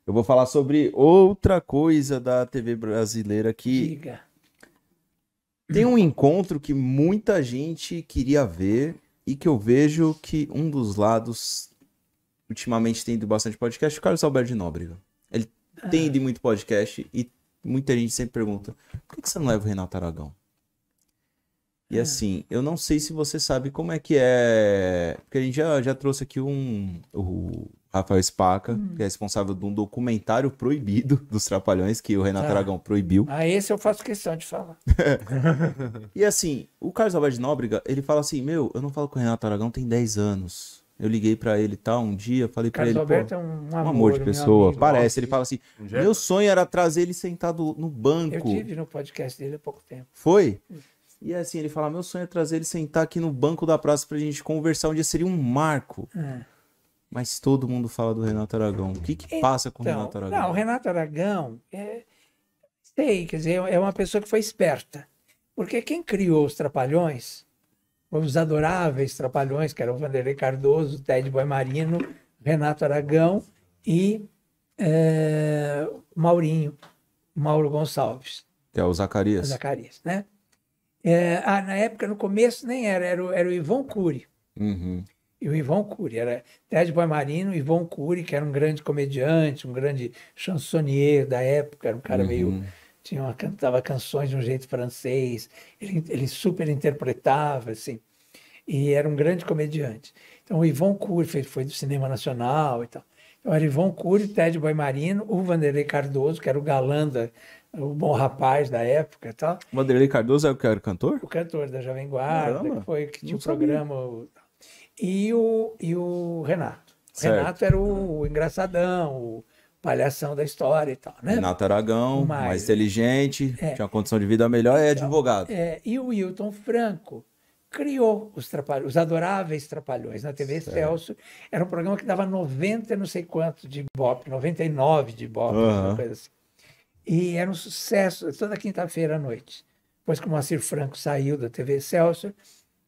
Eu vou falar sobre outra coisa da TV brasileira que Diga. tem um encontro que muita gente queria ver e que eu vejo que um dos lados, ultimamente tem ido bastante podcast, é o Carlos Alberto de Nóbrega. Ele tem ido em muito podcast e muita gente sempre pergunta, por que você não leva o Renato Aragão? E assim, eu não sei se você sabe como é que é. Porque a gente já trouxe aqui o Rafael Spaca, que é responsável de um documentário proibido dos Trapalhões, que o Renato Aragão proibiu. Ah, esse eu faço questão de falar. E assim, o Carlos Alberto de Nóbrega, ele fala assim: Meu, eu não falo com o Renato Aragão tem 10 anos. Eu liguei pra ele tal, um dia, falei pra Carlos ele, Alberto pô, é um um amor de meu pessoa. amigo. Parece, Nossa, ele fala assim: um Meu Jeff. sonho era trazer ele sentado no Eu banco. tive no podcast dele há pouco tempo. Foi? E assim, ele fala, meu sonho é trazer ele sentar aqui no banco da praça pra gente conversar, um dia seria um marco. Mas todo mundo fala do Renato Aragão. O que que passa com o Então, Renato Aragão? não, o Renato Aragão, sei, quer dizer, é uma pessoa que foi esperta. Porque quem criou os Trapalhões, os adoráveis Trapalhões, que eram o Vanderlei Cardoso, o Ted Boy Marino, Renato Aragão e Maurinho, Mauro Gonçalves. Que é o Zacarias. Zacarias, né? Na época, no começo, nem era o Ivon Cury. Uhum. E o Ivon Cury era Ted Boy Marino, Ivon Cury, que era um grande comediante, um grande chansonnier da época, era um cara meio... cantava canções de um jeito francês, ele super interpretava, assim, e era um grande comediante. Então, o Ivon Cury foi do cinema nacional e tal. Então, era Ivon Cury, Ted Boy Marino, o Vanderlei Cardoso, que era o galã, o bom rapaz da época e tal. O Vanderlei Cardoso é o que era cantor? O cantor da Jovem Guarda, Caramba, que tinha não o sabia. programa. E o Renato. O Certo. Renato era o engraçadão, o palhação da história e tal, né? Renato Aragão, O mais mais. inteligente, tinha uma condição de vida melhor e é advogado. E o Wilton Franco criou os adoráveis Trapalhões na TV Excelsior. Era um programa que dava 90 não sei quanto de Ibope, 99 de Ibope, uma coisa assim. E era um sucesso toda quinta-feira à noite. Depois que o Moacir Franco saiu da TV Excelsior,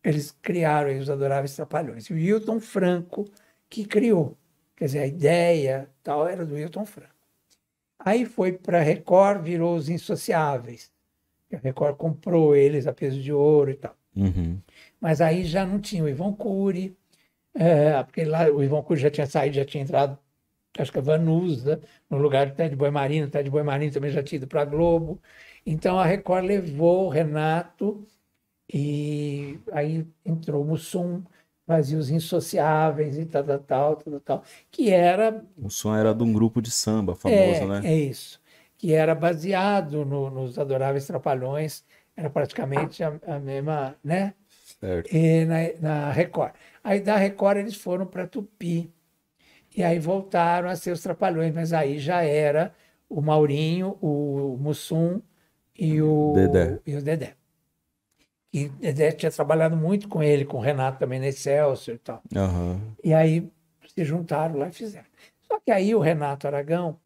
eles criaram aí os adoráveis Trapalhões. E o Wilton Franco que criou. Quer dizer, a ideia tal era do Wilton Franco. Aí foi para a Record, virou os Insociáveis. A Record comprou eles a peso de ouro e tal. Uhum. Mas aí já não tinha o Ivon Cury, porque lá o Ivon Cury já tinha saído, já tinha entrado, acho que a Vanusa, no lugar do Ted Boy Marino. O Ted Boy Marino também já tinha ido para a Globo. Então a Record levou o Renato e aí entrou o Mussum, fazia os Insociáveis e tal, que era... O som era de um grupo de samba famoso, né? É isso. Que era baseado nos Adoráveis Trapalhões, era praticamente a mesma, né? Certo. E na Record. Aí da Record eles foram para Tupi. E aí voltaram a ser os Trapalhões, mas aí já era o Maurinho, o Mussum e o Dedé. E Dedé tinha trabalhado muito com ele, com o Renato também na Excelsior e tal. Uhum. E aí se juntaram lá e fizeram. Só que aí o Renato Aragão,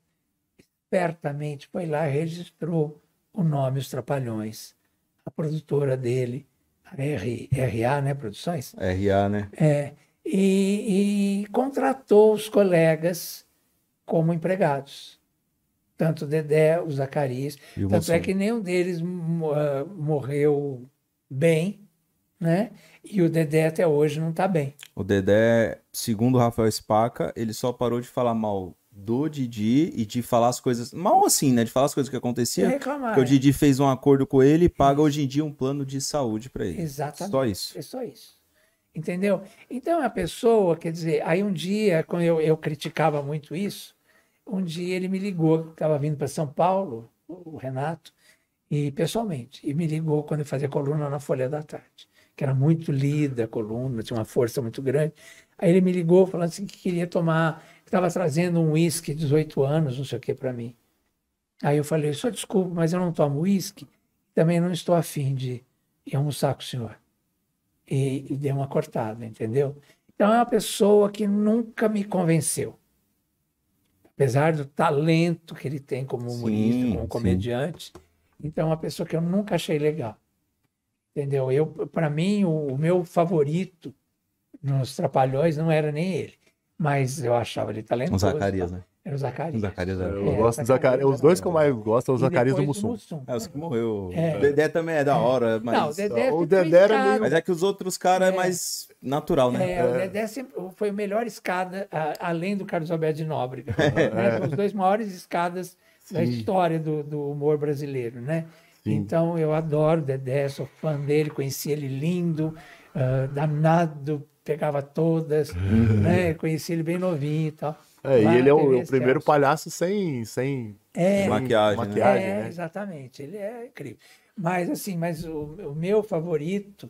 espertamente, foi lá e registrou o nome Os Trapalhões. A produtora dele, a RA, né, Produções? RA, né? E contratou os colegas como empregados. Tanto o Dedé, o Zacarias. E o Tanto Mussum. é que nenhum deles morreu bem, né? E o Dedé até hoje não está bem. O Dedé, segundo o Rafael Spaca, ele só parou de falar mal do Didi e de falar as coisas... Mal assim, né? De falar as coisas que aconteciam. De reclamar, Porque o Didi fez um acordo com ele e paga hoje em dia um plano de saúde pra ele. Exatamente. Só isso. É só isso. Entendeu? Então a pessoa, quer dizer, aí um dia, quando eu criticava muito isso, um dia ele me ligou, estava vindo para São Paulo, o Renato, e pessoalmente, e me ligou quando eu fazia coluna na Folha da Tarde, que era muito lida a coluna, tinha uma força muito grande. Aí ele me ligou falando assim que queria tomar, estava trazendo um uísque 18 anos, não sei o que, para mim. Aí eu falei, só desculpa, mas eu não tomo uísque, também não estou afim de ir almoçar com o senhor. E deu uma cortada, entendeu? Então é uma pessoa que nunca me convenceu. Apesar do talento que ele tem como humorista, como comediante, então é uma pessoa que eu nunca achei legal. Entendeu? Para mim, o meu favorito nos Trapalhões não era nem ele. mas eu achava ele talentoso. O Zacarias, tá? né? Era o Zacarias. O Zacarias era. Eu gosto do Zacarias. Os dois que eu mais gosto são o E Zacarias e o depois Mussum. É, os que morreu. É. O Dedé também é da hora, mas. Não, o Dedé O sempre foi Dedé era escada. meio- Mas é que os outros caras é mais natural, né? O Dedé sempre foi o melhor escada, além do Carlos Alberto de Nóbrega. Né? São os dois maiores escadas da história do humor brasileiro, né? Então, eu adoro o Dedé, sou fã dele, conheci ele lindo, danado, pegava todas, né? Conheci ele bem novinho e tal. E Lá ele na é TV o primeiro Excelsior. palhaço sem Maquiagem, né? né? Exatamente, ele é incrível. Mas assim, o meu favorito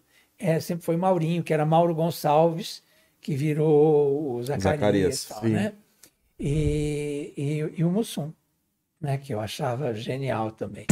sempre foi Maurinho, que era Mauro Gonçalves, que virou o Zacarias, Zacarias, e tal, sim. né? E o Mussum, né? Que eu achava genial também.